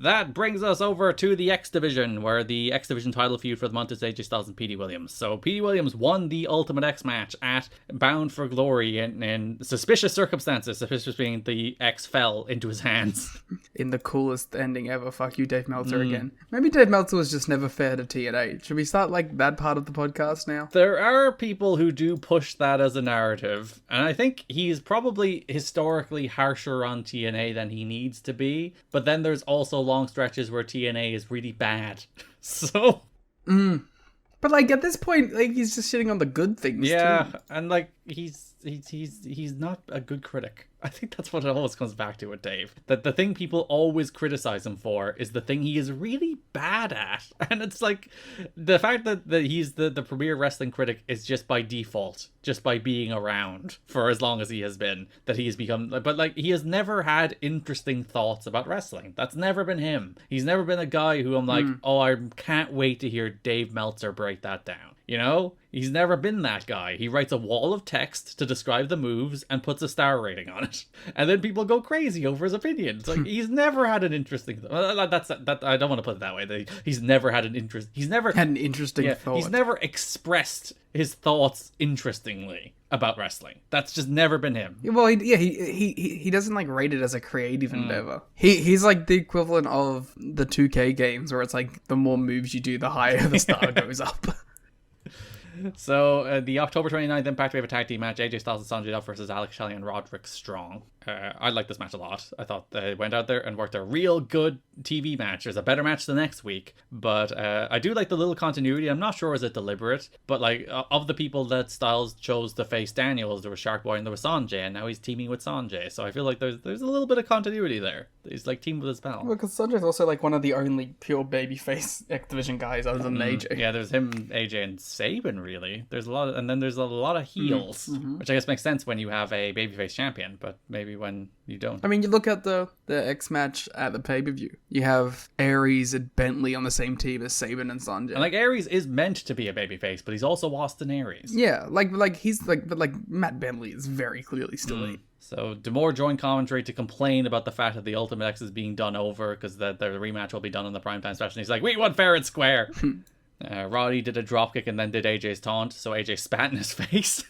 That brings us over to the X-Division, where the X-Division title feud for the month is AJ Styles and Petey Williams. So Petey Williams won the Ultimate X match at Bound for Glory in suspicious circumstances, suspicious being the X fell into his hands. In the coolest ending ever. Fuck you, Dave Meltzer, again. Maybe Dave Meltzer was just never fair to TNA. Should we start like that part of the podcast now? There are people who do push that as a narrative, and I think he's probably historically harsher on TNA than he needs to be, but then there's also long stretches where TNA is really bad. So... But like at this point, like he's just shitting on the good things too. And like he's not a good critic. I think that's what it always comes back to with Dave. That the thing people always criticize him for is the thing he is really bad at. And it's like the fact that he's the premier wrestling critic is just by default, just by being around for as long as he has been, that he has become. But like he has never had interesting thoughts about wrestling. That's never been him. He's never been a guy who I'm like, oh, I can't wait to hear Dave Meltzer break that down. You know, he's never been that guy. He writes a wall of text to describe the moves and puts a star rating on it, and then people go crazy over his opinions. Like he's never had an interesting. That I don't want to put it that way. He's never had an interest. He's never had an interesting thought. He's never expressed his thoughts interestingly about wrestling. That's just never been him. Well, he doesn't like rate it as a creative endeavor. He's like the equivalent of the 2K games where it's like the more moves you do, the higher the star goes up. So, the October 29th Impact, we have a tag team match. AJ Styles and Sanjay Dutt versus Alex Shelley and Roderick Strong. I like this match a lot. I thought they went out there and worked a real good TV match. There's a better match the next week, but I do like the little continuity. I'm not sure is it deliberate, but like of the people that Styles chose to face Daniels, there was Shark Boy and there was Sanjay, and now he's teaming with Sanjay. So I feel like there's a little bit of continuity there. He's like teamed with his pal. Well, because Sanjay's also like one of the only pure babyface X-Division guys other than AJ. Yeah, there's him, AJ, and Sabin. Really, there's a lot, and then there's a lot of heels, which I guess makes sense when you have a babyface champion, but maybe when you don't. I mean, you look at the X match at the pay-per-view. You have Aries and Bentley on the same team as Sabin and Sanjay. And like Aries is meant to be a babyface, but he's also Austin Aries. Yeah, like he's like, but like Matt Bentley is very clearly still in. So D'Amore joined commentary to complain about the fact that the Ultimate X is being done over because the rematch will be done on the primetime special. And he's like, we want fair and square. Roddy did a dropkick and then did AJ's taunt, so AJ spat in his face.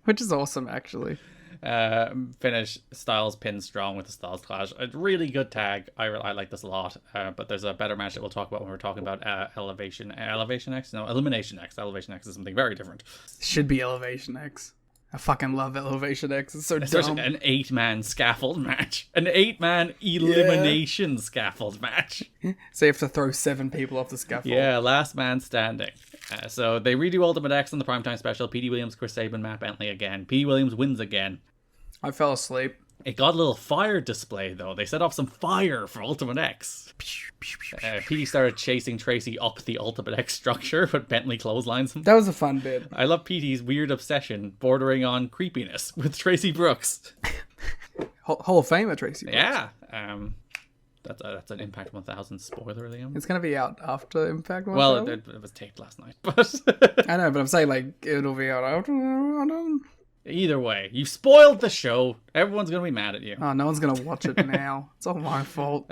Which is awesome, actually. Finish Styles pin Strong with the Styles Clash. A really good tag. I like this a lot. But there's a better match that we'll talk about when we're talking about Elimination X. Elevation X is something very different. Should be Elevation X. I fucking love Elevation X. It's so Especially dumb. An 8-man scaffold match. An 8-man elimination scaffold match. So you have to throw 7 people off the scaffold. Yeah, last man standing. So they redo Ultimate X on the primetime special. Petey Williams, Chris Sabin, Matt Bentley again. Petey Williams wins again. I fell asleep. It got a little fire display, though. They set off some fire for Ultimate X. Petey started chasing Tracy up the Ultimate X structure, but Bentley clotheslines him. That was a fun bit. I love Petey's weird obsession, bordering on creepiness, with Tracy Brooks. Hall of Famer Tracy Brooks. Yeah. That's an Impact 1000 spoiler, Liam. It's going to be out after Impact 1000? Well, it was taped last night, but... I know, but I'm saying, like, it'll be out after... Either way, you spoiled the show. Everyone's going to be mad at you. Oh, no one's going to watch it now. It's all my fault.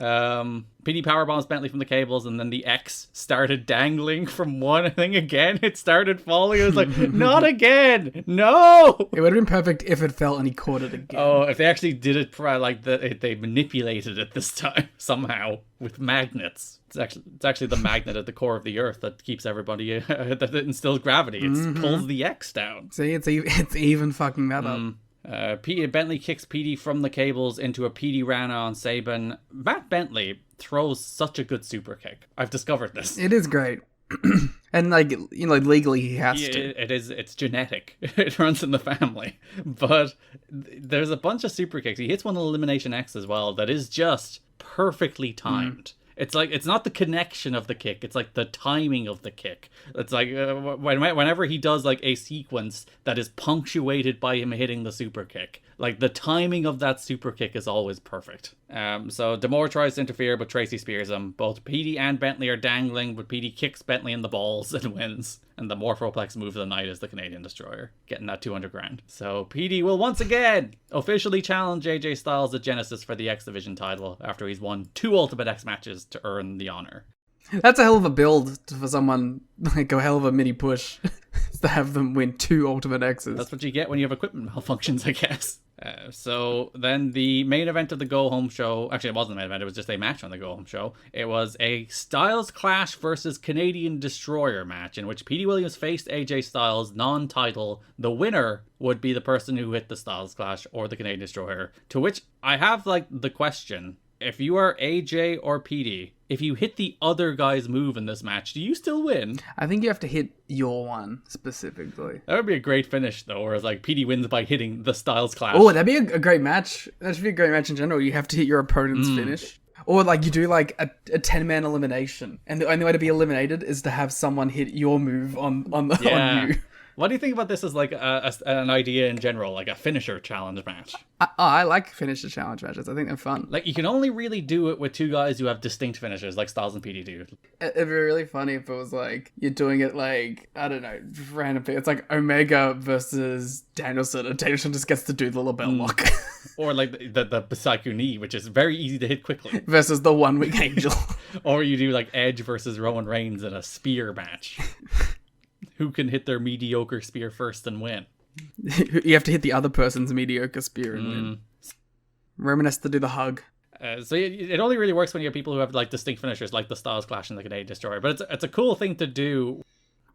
Petey powerbombs Bentley from the cables, and then the X started dangling from one thing again. It started falling. It was like, not again! No! It would have been perfect if it fell and he caught it again. Oh, if they actually did it, like they manipulated it this time, somehow, with magnets. It's actually the magnet at the core of the Earth that keeps everybody, that instills gravity. It pulls the X down. See, it's even fucking that up. Bentley kicks Petey from the cables into a Petey Rana on Sabin. Matt Bentley throws such a good super kick. I've discovered this. It is great. And like, you know, legally he has to. It's genetic. It runs in the family. But there's a bunch of super kicks. He hits one on Elimination X as well that is just perfectly timed. It's like, it's not the connection of the kick, it's like the timing of the kick. It's like whenever he does like a sequence that is punctuated by him hitting the super kick, like the timing of that super kick is always perfect. So D'Amore tries to interfere, but Tracy spears him. Both Petey and Bentley are dangling, but Petey kicks Bentley in the balls and wins. And the Morphoplex move of the night is the Canadian Destroyer, getting that 200 grand. So Petey will once again officially challenge AJ Styles at Genesis for the X Division title after he's won 2 Ultimate X matches to earn the honor. That's a hell of a build for someone, like a hell of a mini push, to have them win 2 Ultimate X's. That's what you get when you have equipment malfunctions, I guess. So then the main event of the Go Home show, actually it wasn't the main event, it was just a match on the Go Home show. It was a Styles Clash versus Canadian Destroyer match in which Petey Williams faced AJ Styles non-title. The winner would be the person who hit the Styles Clash or the Canadian Destroyer. To which I have like the question, if you are AJ or Petey, if you hit the other guy's move in this match, do you still win? I think you have to hit your one specifically. That would be a great finish, though, whereas like Petey wins by hitting the Styles Clash. Oh, that'd be a great match. That should be a great match in general. You have to hit your opponent's finish. Or like you do like a 10-man elimination, and the only way to be eliminated is to have someone hit your move on you. What do you think about this as like an idea in general, like a finisher challenge match? I like finisher challenge matches. I think they're fun. Like, you can only really do it with 2 guys who have distinct finishers, like Styles and Petey do. It'd be really funny if it was like, you're doing it like, I don't know, random thing. It's like Omega versus Danielson, and Danielson just gets to do the label lock. Or like the Psycho knee, which is very easy to hit quickly. Versus the One-Wing Angel. Or you do like Edge versus Roman Reigns in a spear match. Who can hit their mediocre spear first and win? You have to hit the other person's mediocre spear and win. Roman has to do the hug. So it only really works when you have people who have like distinct finishers, like the Styles Clash and the Canadian Destroyer. But it's a cool thing to do.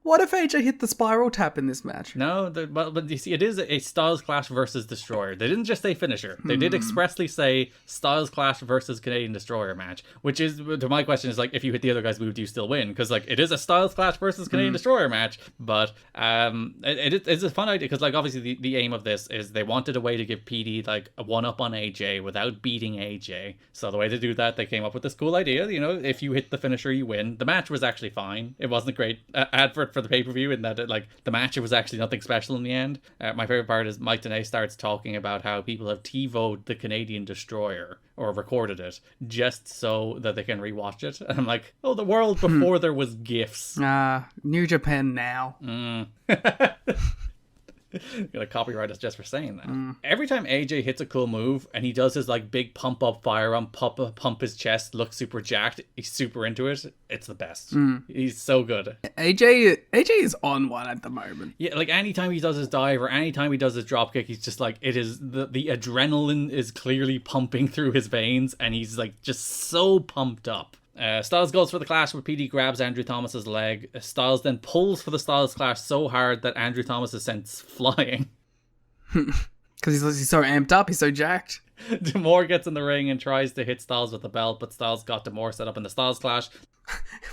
What if AJ hit the spiral tap in this match? No, but you see, it is a Styles Clash versus Destroyer. They didn't just say finisher. They did expressly say Styles Clash versus Canadian Destroyer match, which is, to my question, is like, if you hit the other guy's move, do you still win? Because like, it is a Styles Clash versus Canadian Destroyer match, but it's a fun idea, because like, obviously the aim of this is they wanted a way to give Petey like a one-up on AJ without beating AJ. So the way to do that, they came up with this cool idea, you know, if you hit the finisher, you win. The match was actually fine. It wasn't a great advert for the pay-per-view in that the match was actually nothing special in the end. My favorite part is Mike Tenay starts talking about how people have TiVo'd the Canadian Destroyer or recorded it just so that they can rewatch it, and I'm like, oh, the world before there was GIFs. New Japan now. Gonna copyright us just for saying that. Every time AJ hits a cool move and he does his like big pump up firearm, pump his chest, look super jacked, he's super into it. It's the best. He's so good. AJ is on one at the moment. Yeah, like anytime he does his dive or anytime he does his drop kick, he's just like, it is the adrenaline is clearly pumping through his veins, and he's like just so pumped up. Styles goes for the clash, but Petey grabs Andrew Thomas's leg. Styles then pulls for the Styles Clash so hard that Andrew Thomas is sent flying. Because he's so amped up, he's so jacked. D'Amore gets in the ring and tries to hit Styles with the belt, but Styles got D'Amore set up in the Styles Clash.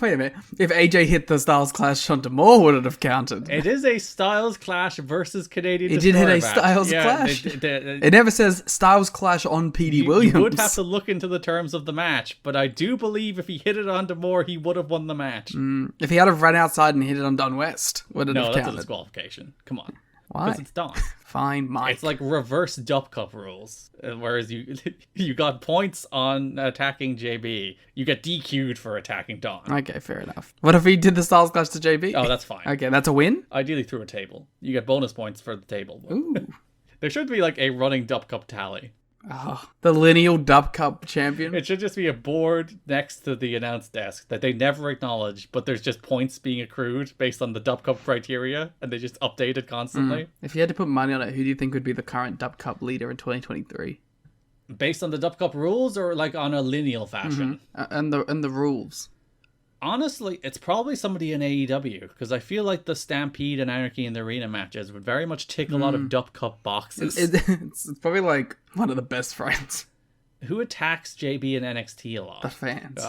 Wait a minute. If AJ hit the Styles Clash on D'Amore, would it have counted? It is a Styles Clash versus Canadian It Destroyer did hit a match. Styles Clash. It never says Styles Clash on Petey Williams. You would have to look into the terms of the match, but I do believe if he hit it on D'Amore, he would have won the match. If he had have run outside and hit it on Don West, would it have counted? No, that's a disqualification. Come on. Why? Because it's Don. Fine, Mike. It's like reverse Dup Cup rules. Whereas you got points on attacking JB. You get DQ'd for attacking Don. Okay, fair enough. What if he did the Styles Clash to JB? Oh, that's fine. Okay, that's a win? Ideally through a table. You get bonus points for the table. Ooh. There should be like a running Dup Cup tally. Oh, the lineal Dup Cup champion. It should just be a board next to the announce desk that they never acknowledge, but there's just points being accrued based on the Dup Cup criteria, and they just update it constantly. If you had to put money on it, who do you think would be the current Dup Cup leader in 2023? Based on the Dup Cup rules, or like on a lineal fashion? And the rules. Honestly, it's probably somebody in AEW, because I feel like the Stampede and Anarchy in the Arena matches would very much tick a lot of Dup Cup boxes. It's probably like one of the best friends. Who attacks JB in NXT a lot? The fans.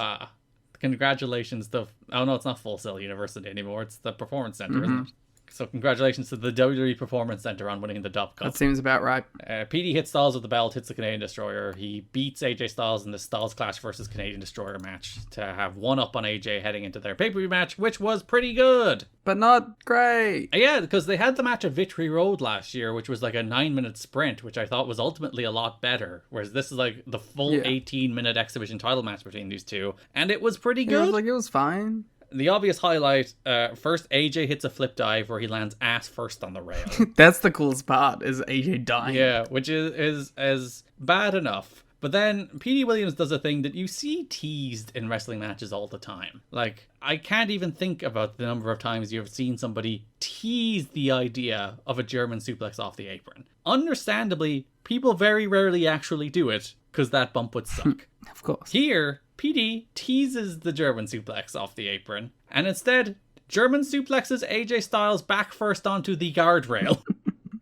Congratulations. Oh no, it's not Full Sail University anymore. It's the Performance Center, isn't it? So congratulations to the WWE Performance Center on winning the Dub Cup. That seems about right. Petey hits Styles with the belt, hits the Canadian Destroyer. He beats AJ Styles in the Styles Clash versus Canadian Destroyer match to have one up on AJ heading into their pay-per-view match, which was pretty good. But not great. Yeah, because they had the match at Victory Road last year, which was like a 9-minute sprint, which I thought was ultimately a lot better. Whereas this is like the full 18-minute exhibition title match between these two. And it was pretty good. It was fine. The obvious highlight, first AJ hits a flip dive where he lands ass first on the rail. That's the coolest part, is AJ dying. Yeah, which is bad enough. But then Petey Williams does a thing that you see teased in wrestling matches all the time. Like, I can't even think about the number of times you've seen somebody tease the idea of a German suplex off the apron. Understandably, people very rarely actually do it, because that bump would suck. Of course. Here, Petey teases the German suplex off the apron, and instead, German suplexes AJ Styles back first onto the guardrail.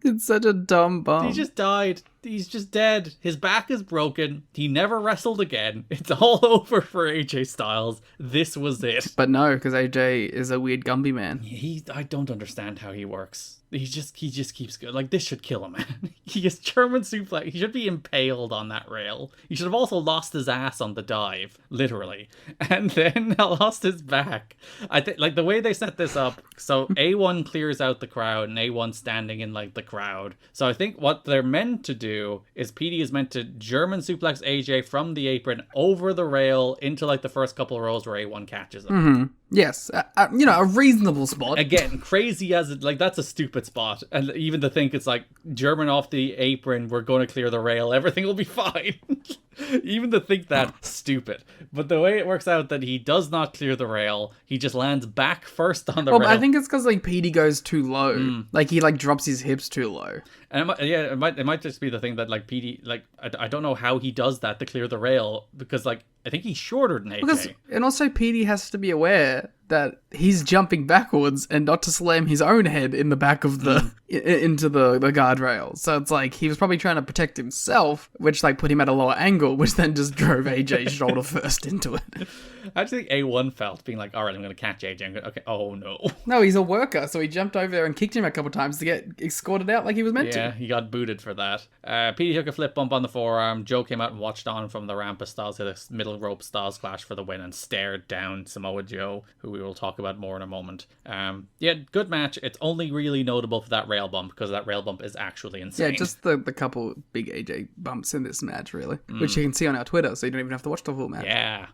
It's such a dumb bump. He just died. He's just dead. His back is broken. He never wrestled again. It's all over for AJ Styles. This was it. But no, because AJ is a weird Gumby man. I don't understand how he works. He just keeps going. Like, this should kill him, man. He is German suplex. He should be impaled on that rail. He should have also lost his ass on the dive, literally, and then lost his back. I think, like, the way they set this up. So A1 clears out the crowd, and A1 standing in like the crowd. So I think what they're meant to do is Petey is meant to German suplex AJ from the apron over the rail into like the first couple of rows where A1 catches him. Mm-hmm. Yes, a reasonable spot. Again, crazy as it, like, that's a stupid spot. And even to think it's like, German off the apron, we're going to clear the rail, everything will be fine. Even to think that, stupid. But the way it works out that he does not clear the rail, he just lands back first on the rail. I think it's because, like, Petey goes too low. Like, he, like, drops his hips too low. And it might just be the thing that, like, Petey, like, I don't know how he does that to clear the rail, because, like, I think he's shorter than AJ. And also, Petey has to be aware that he's jumping backwards and not to slam his own head in the back of the into the guardrail. So it's like he was probably trying to protect himself, which like put him at a lower angle, which then just drove AJ's shoulder first into it. I actually think A1 felt being like, all right, I'm going to catch AJ. Okay, oh no. No, he's a worker, so he jumped over there and kicked him a couple times to get escorted out like he was meant to. Yeah, he got booted for that. Petey took a flip bump on the forearm. Joe came out and watched on from the ramp as Styles hit a middle rope Styles Clash for the win and stared down Samoa Joe, who we will talk about more in a moment. Yeah, good match. It's only really notable for that rail bump because that rail bump is actually insane. Yeah, just the couple big AJ bumps in this match, really, which you can see on our Twitter, so you don't even have to watch the full match. Yeah.